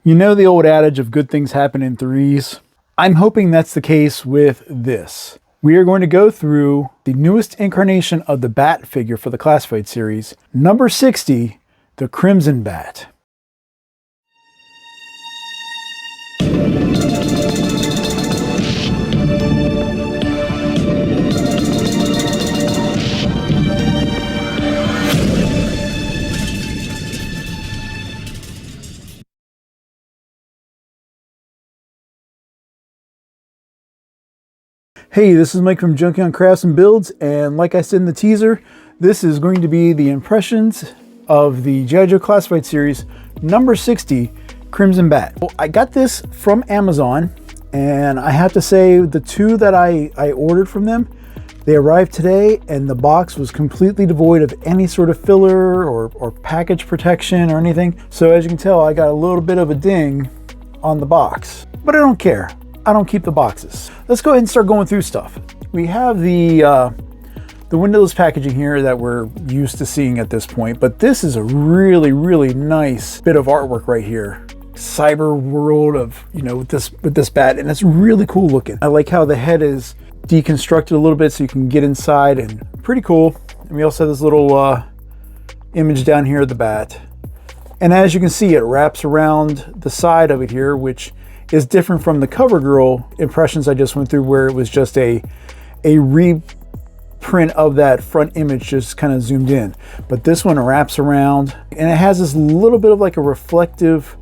You know the old adage of good things happen in threes? I'm hoping that's the case with this. We are going to go through the newest incarnation of the B.A.T figure for the Classified series, number 60, the Crimson B.A.T. Hey, this is Mike from Junkie on Crafts and Builds, and like I said in the teaser, this is going to be the impressions of the G.I. Joe Classified series number 60, Crimson B.A.T. Well, I got this from Amazon, and I have to say the two that I ordered from them, they arrived today, and the box was completely devoid of any sort of filler or package protection or anything. So as you can tell, I got a little bit of a ding on the box, but I don't care. I don't keep the boxes. Let's go ahead and start going through stuff. We have the windowless packaging here that we're used to seeing at this point, but this is a really, really nice bit of artwork right here. Cyber world of, with this B.A.T, and it's really cool looking. I like how the head is deconstructed a little bit so you can get inside, and pretty cool. And we also have this little image down here of the B.A.T. And as you can see, it wraps around the side of it here, which is different from the CoverGirl impressions I just went through, where it was just a reprint of that front image just kind of zoomed in. But this one wraps around, and it has this little bit of like a reflective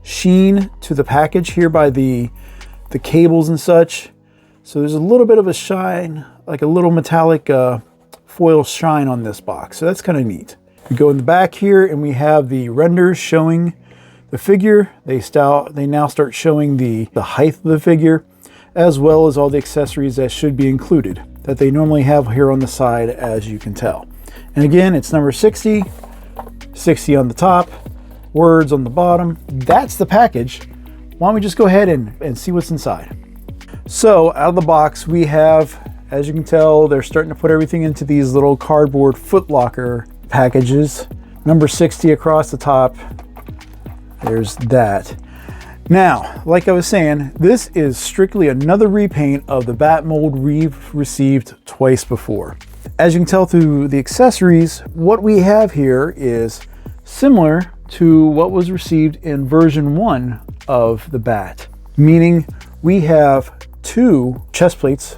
sheen to the package here by the cables and such. So there's a little bit of a shine, like a little metallic foil shine on this box. So that's kind of neat. We go in the back here, and we have the renders showing the figure. They now start showing the height of the figure, as well as all the accessories that should be included that they normally have here on the side, as you can tell. And again, it's number 60, 60 on the top, words on the bottom. That's the package. Why don't we just go ahead and see what's inside. So out of the box, we have, as you can tell, they're starting to put everything into these little cardboard footlocker packages. Number 60 across the top. There's that. Now, like I was saying, this is strictly another repaint of the B.A.T mold we've received twice before. As you can tell through the accessories, what we have here is similar to what was received in version 1 of the B.A.T, meaning we have 2 chest plates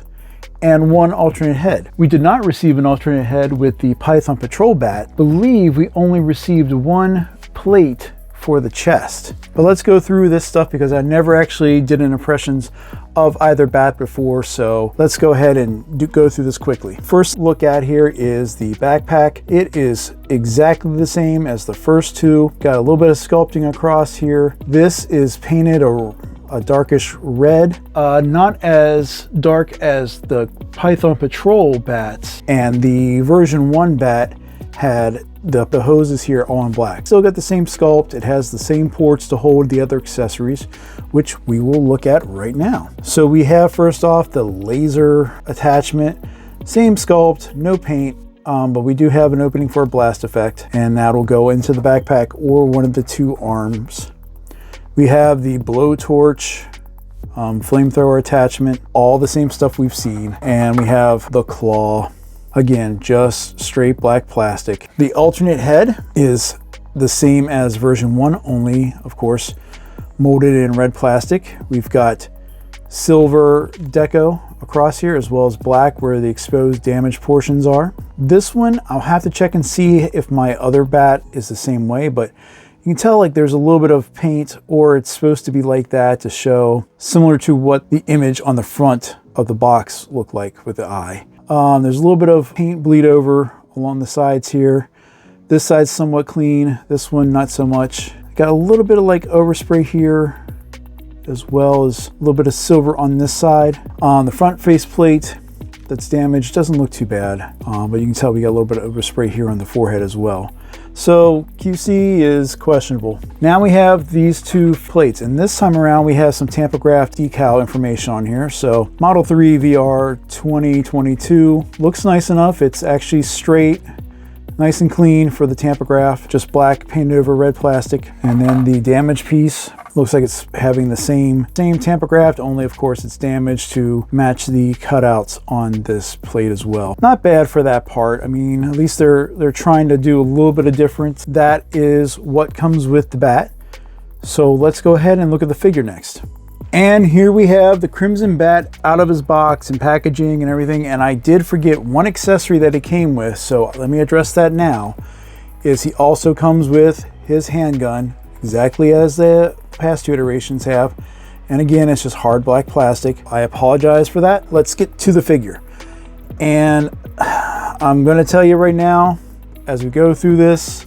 and 1 alternate head. We did not receive an alternate head with the Python Patrol B.A.T. Believe we only received 1 plate for the chest. But let's go through this stuff because I never actually did an impressions of either B.A.T before, so let's go ahead and go through this quickly. First look at here is the backpack. It is exactly the same as the first two. Got a little bit of sculpting across here. This is painted a darkish red, not as dark as the Python Patrol B.A.Ts, and the version 1 B.A.T had the hoses here all in black. Still got the same sculpt. It has the same ports to hold the other accessories, which we will look at right now. So we have first off the laser attachment, same sculpt, no paint, but we do have an opening for a blast effect, and that'll go into the backpack or one of the 2 arms. We have the blowtorch, flamethrower attachment, all the same stuff we've seen, and we have the claw. Again, just straight black plastic. The alternate head is the same as version 1, only, of course, molded in red plastic. We've got silver deco across here, as well as black where the exposed damaged portions are. This one, I'll have to check and see if my other B.A.T is the same way, but you can tell like there's a little bit of paint, or it's supposed to be like that to show similar to what the image on the front of the box looked like with the eye. There's a little bit of paint bleed over along the sides here. This side's somewhat clean. This one, not so much. Got a little bit of like overspray here, as well as a little bit of silver on this side. On the front faceplate that's damaged, doesn't look too bad, but you can tell we got a little bit of overspray here on the forehead as well. So QC is questionable. Now we have these 2 plates, and this time around we have some Tampograph decal information on here. So Model 3 VR 2022 looks nice enough. It's actually straight, nice and clean for the Tampograph, just black painted over red plastic. And then the damage piece Looks like it's having the same tamper graft, only of course it's damaged to match the cutouts on this plate as well. Not bad for that part. I mean, at least they're trying to do a little bit of difference. That is what comes with the B.A.T. So let's go ahead and look at the figure next. And here we have the Crimson B.A.T out of his box and packaging and everything. And I did forget one accessory that it came with, so let me address that now. Is he also comes with his handgun, exactly as the past two iterations have. And again, it's just hard black plastic. I apologize for that. Let's get to the figure. And I'm gonna tell you right now, as we go through this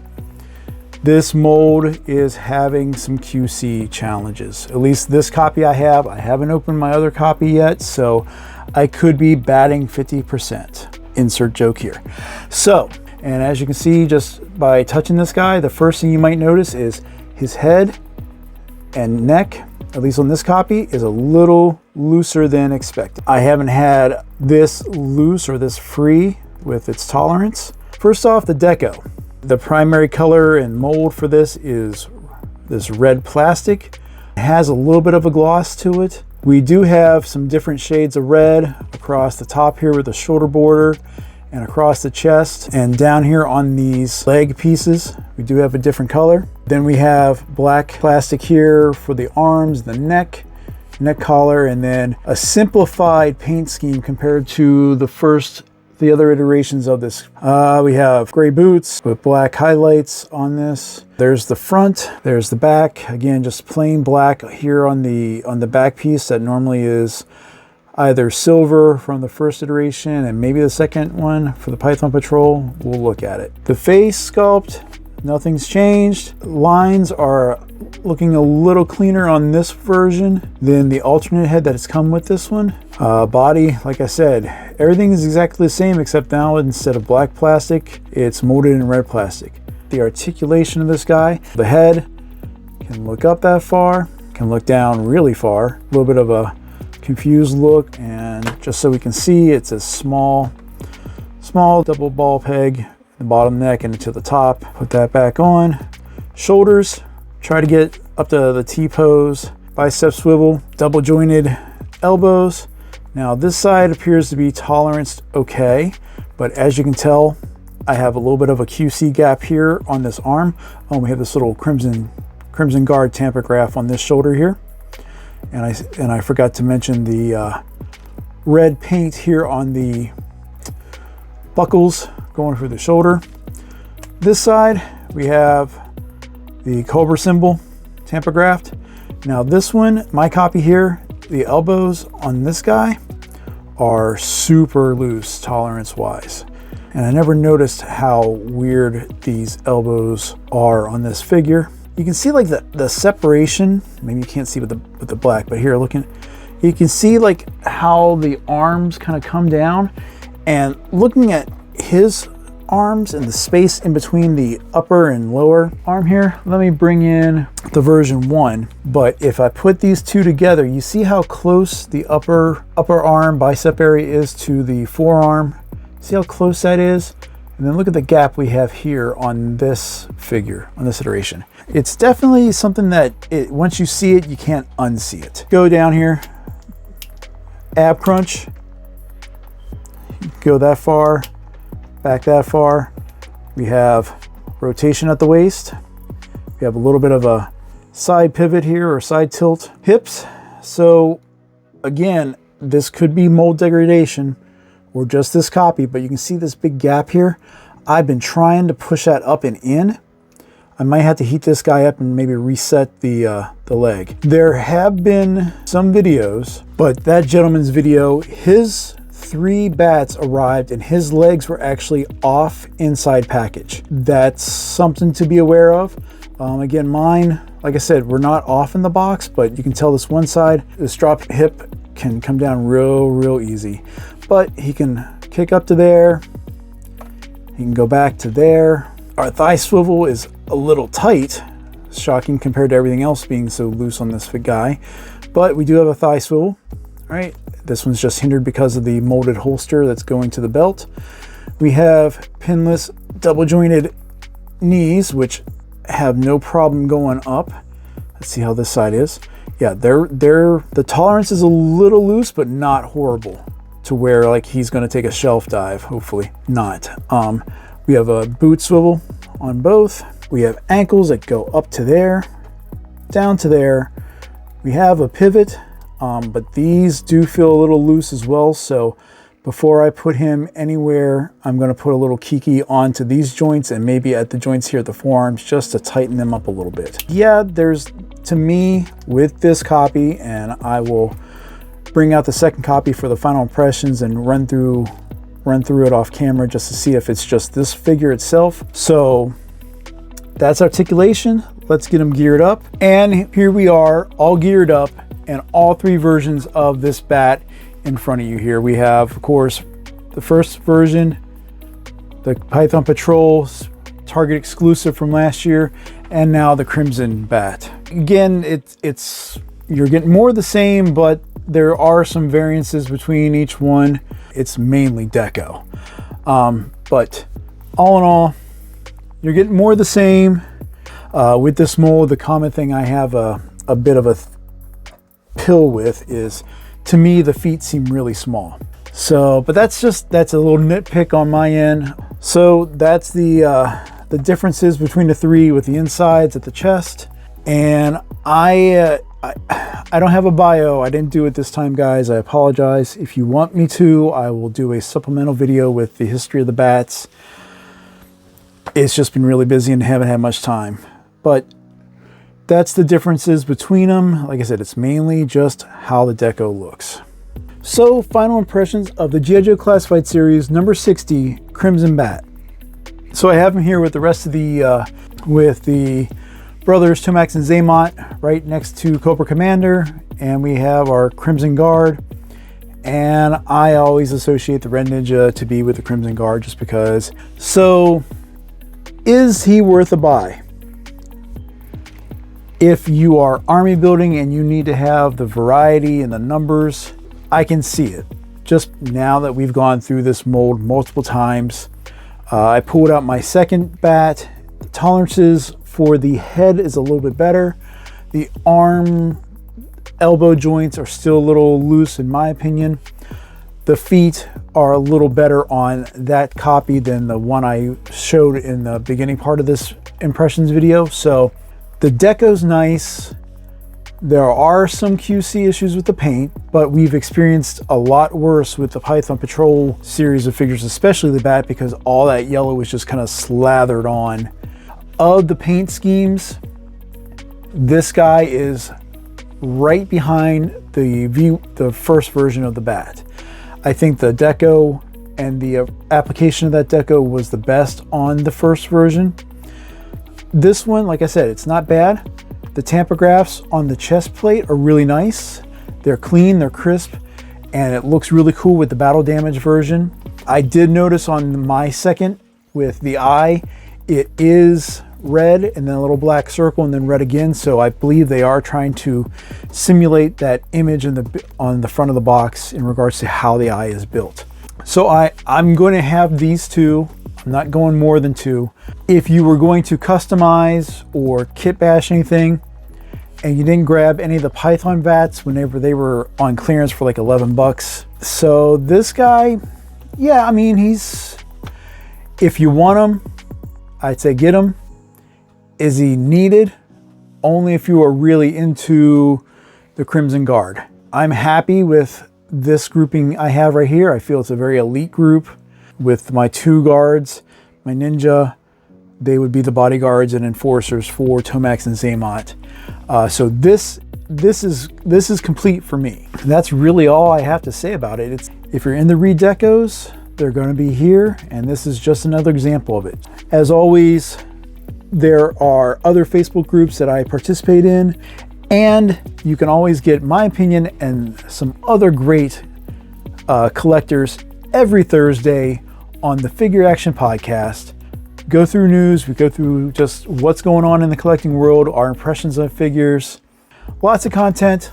mold is having some QC challenges. At least this copy I have. I haven't opened my other copy yet, so I could be batting 50%. Insert joke here. So, and as you can see, just by touching this guy, the first thing you might notice is his head and neck, at least on this copy, is a little looser than expected. I haven't had this loose or this free with its tolerance. First off, the deco. The primary color and mold for this is this red plastic. It has a little bit of a gloss to it. We do have some different shades of red across the top here with the shoulder border and across the chest, and down here on these leg pieces we do have a different color. Then we have black plastic here for the arms, the neck collar, and then a simplified paint scheme compared to the other iterations of this. We have gray boots with black highlights on this. There's the front, there's the back. Again, just plain black here on the back piece that normally is either silver from the first iteration and maybe the second one for the Python Patrol. We'll look at it. The face sculpt, nothing's changed. Lines are looking a little cleaner on this version than the alternate head that has come with this one. Body, like I said, everything is exactly the same, except now instead of black plastic, it's molded in red plastic. The articulation of this guy, the head can look up that far, can look down really far, a little bit of a confused look, and just so we can see, it's a small double ball peg, the bottom neck and to the top. Put that back on. Shoulders, try to get up to the T-pose, bicep swivel, double jointed elbows. Now this side appears to be toleranced okay, but as you can tell, I have a little bit of a QC gap here on this arm. Oh, we have this little crimson guard tamper graph on this shoulder here. And I forgot to mention the red paint here on the buckles going through the shoulder. This side, we have the Cobra symbol tamper graft. Now this one, my copy here, the elbows on this guy are super loose tolerance wise. And I never noticed how weird these elbows are on this figure. You can see like the separation, maybe you can't see with the black, but here looking, you can see like how the arms kind of come down, and looking at his arms and the space in between the upper and lower arm here. Let me bring in the version 1. But if I put these two together, you see how close the upper arm bicep area is to the forearm. See how close that is? And then look at the gap we have here on this figure, on this iteration. It's definitely something that once you see it, you can't unsee it. Go down here, ab crunch, go that far, back that far. We have rotation at the waist. We have a little bit of a side pivot here or side tilt. Hips. So again, this could be mold degradation or just this copy, but you can see this big gap here. I've been trying to push that up and in. I might have to heat this guy up and maybe reset the leg. There have been some videos, but that gentleman's video, his 3 B.A.Ts arrived and his legs were actually off inside package. That's something to be aware of. Again, mine, like I said, we're not off in the box, but you can tell this one side, this drop hip can come down real easy. But he can kick up to there, he can go back to there. Our thigh swivel is a little tight, shocking compared to everything else being so loose on this guy, but we do have a thigh swivel. All right, this one's just hindered because of the molded holster that's going to the belt. We have pinless double jointed knees, which have no problem going up. Let's see how this side is. Yeah, the tolerance is a little loose, but not horrible to where like he's going to take a shelf dive. Hopefully not. We have a boot swivel on both. We have ankles that go up to there, down to there. We have a pivot, but these do feel a little loose as well. So before I put him anywhere, I'm going to put a little kiki onto these joints and maybe at the joints here at the forearms just to tighten them up a little bit. Yeah, there's, to me, with this copy, and I will bring out the second copy for the final impressions and run through it off camera just to see if it's just this figure itself. So that's Articulation. Let's get them geared up. And here we are, all geared up, and all three versions of this bat in front of you here. We have, of course, the first version, the Python Patrol Target exclusive from last year, and now the Crimson Bat. Again, you're getting more of the same, but there are some variances between each one. It's mainly deco. But all in all, you're getting more of the same. With this mold, the common thing I have a bit of a pill with is, to me, the feet seem really small. So, but that's a little nitpick on my end. So that's the differences between the three with the insides at the chest. And I don't have a bio. I didn't do it this time, guys. I apologize. If you want me to, I will do a supplemental video with the history of the bats. It's just been really busy and haven't had much time. But that's the differences between them. Like I said, it's mainly just how the deco looks. So, final impressions of the G.I. Joe Classified Series number 60 Crimson Bat. So I have him here with the rest of the brothers Tomax and Zaymot right next to Cobra Commander, and we have our Crimson Guard. And I always associate the Red Ninja to be with the Crimson Guard just because. So, is he worth a buy? If you are army building and you need to have the variety and the numbers, I can see it. Just now that we've gone through this mold multiple times, I pulled out my second bat. The tolerances for the head is a little bit better. The arm, elbow joints are still a little loose in my opinion. The feet are a little better on that copy than the one I showed in the beginning part of this impressions video. So the deco's nice. There are some QC issues with the paint, but we've experienced a lot worse with the Python Patrol series of figures, especially the bat, because all that yellow was just kind of slathered on. Of the paint schemes, this guy is right behind the first version of the bat. I think the deco and the application of that deco was the best on the first version. This one, like I said, it's not bad. The tampografts on the chest plate are really nice. They're clean, they're crisp, and it looks really cool with the battle damage version. I did notice on my second with the eye, it is red and then a little black circle and then red again. So I believe they are trying to simulate that image on the front of the box in regards to how the eye is built. So I'm going to have these two. I'm not going more than two. If you were going to customize or kit bash anything and you didn't grab any of the Python bats whenever they were on clearance for like 11 bucks. So this guy, yeah, I mean, if you want him, I'd say get him. Is he needed? Only if you are really into the Crimson Guard. I'm happy with this grouping I have right here. I feel it's a very elite group. With my two guards, my ninja, they would be the bodyguards and enforcers for Tomax and Zaymot. So this is complete for me. And that's really all I have to say about it. If you're in the redecos, they're going to be here, and this is just another example of it. As always, there are other Facebook groups that I participate in, and you can always get my opinion and some other great collectors every Thursday on the Figure Action Podcast. Go through news, we go through just what's going on in the collecting world, our impressions of figures, lots of content,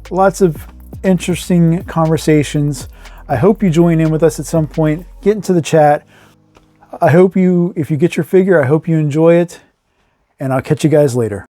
lots of interesting conversations. I hope you join in with us at some point, get into the chat. If you get your figure, I hope you enjoy it, and I'll catch you guys later.